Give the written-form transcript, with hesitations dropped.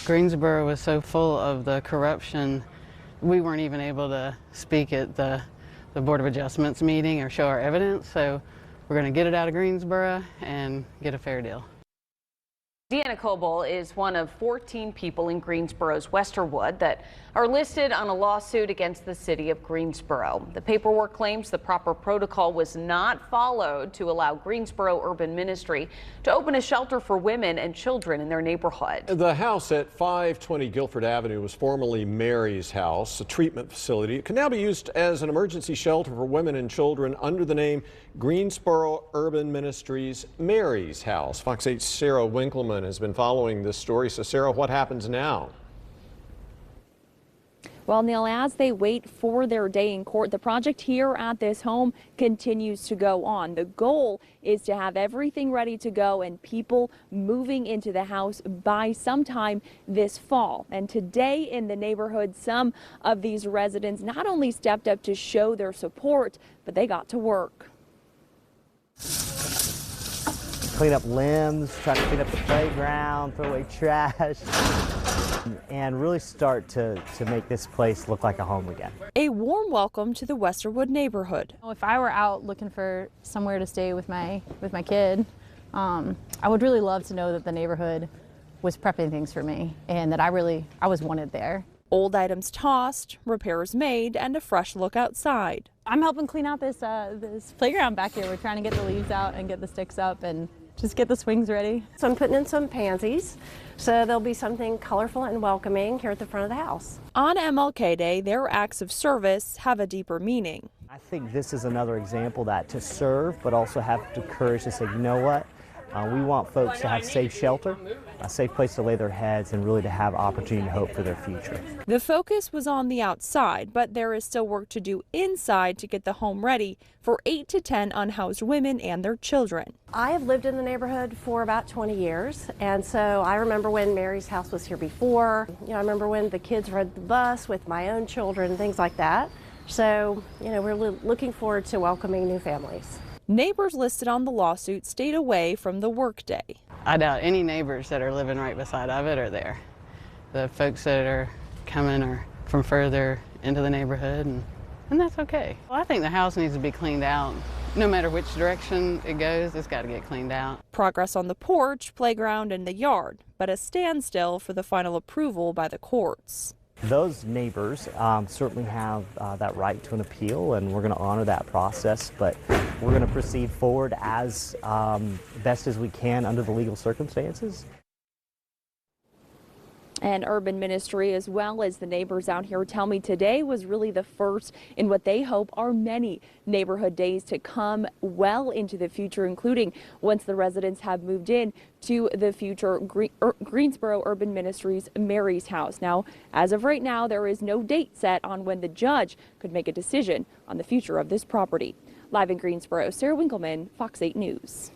Greensboro was so full of the corruption, we weren't even able to speak at the Board of Adjustments meeting or show our evidence, so we're going to get it out of Greensboro and get a fair deal. Deanna Coble is one of 14 people in Greensboro's Westerwood that are listed on a lawsuit against the city of Greensboro. The paperwork claims the proper protocol was not followed to allow Greensboro Urban Ministry to open a shelter for women and children in their neighborhood. The house at 520 Guilford Avenue was formerly Mary's house, a treatment facility. It can now be used as an emergency shelter for women and children under the name Greensboro Urban Ministries Mary's House. Fox 8's Sarah Winkleman has been following this story. So Sarah, what happens now? Well, Neil, as they wait for their day in court, the project here at this home continues to go on. The goal is to have everything ready to go and people moving into the house by sometime this fall. And today in the neighborhood, some of these residents not only stepped up to show their support, but they got to work. Clean up limbs, try to clean up the playground, throw away trash, and really start to make this place look like a home again. A warm welcome to the Westerwood neighborhood. If I were out looking for somewhere to stay with my kid, I would really love to know that the neighborhood was prepping things for me and that I was wanted there. Old items tossed, repairs made, and a fresh look outside. I'm helping clean out this playground back here. We're trying to get the leaves out and get the sticks up and just get the swings ready. So I'm putting in some pansies, so there'll be something colorful and welcoming here at the front of the house. On MLK Day, their acts of service have a deeper meaning. I think this is another example that to serve, but also have the courage to say, you know what? We want folks to have safe shelter, a safe place to lay their heads, and really to have opportunity and hope for their future. The focus was on the outside, but there is still work to do inside to get the home ready for 8 to 10 unhoused women and their children. I have lived in the neighborhood for about 20 years, and so I remember when Mary's house was here before. I remember when the kids rode the bus with my own children, things like that. So, we're looking forward to welcoming new families. Neighbors listed on the lawsuit stayed away from the workday. I doubt any neighbors that are living right beside of it are there. The folks that are coming are from further into the neighborhood, and that's okay. Well, I think the house needs to be cleaned out. No matter which direction it goes, it's got to get cleaned out. Progress on the porch, playground, and the yard, but a standstill for the final approval by the courts. Those neighbors certainly have that right to an appeal, and we're going to honor that process, but we're going to proceed forward as best as we can under the legal circumstances. And Urban Ministry, as well as the neighbors out here, tell me today was really the first in what they hope are many neighborhood days to come well into the future, including once the residents have moved in to the future Greensboro Urban Ministries Mary's house. Now, as of right now, there is no date set on when the judge could make a decision on the future of this property. Live in Greensboro, Sarah Winkleman, Fox 8 News.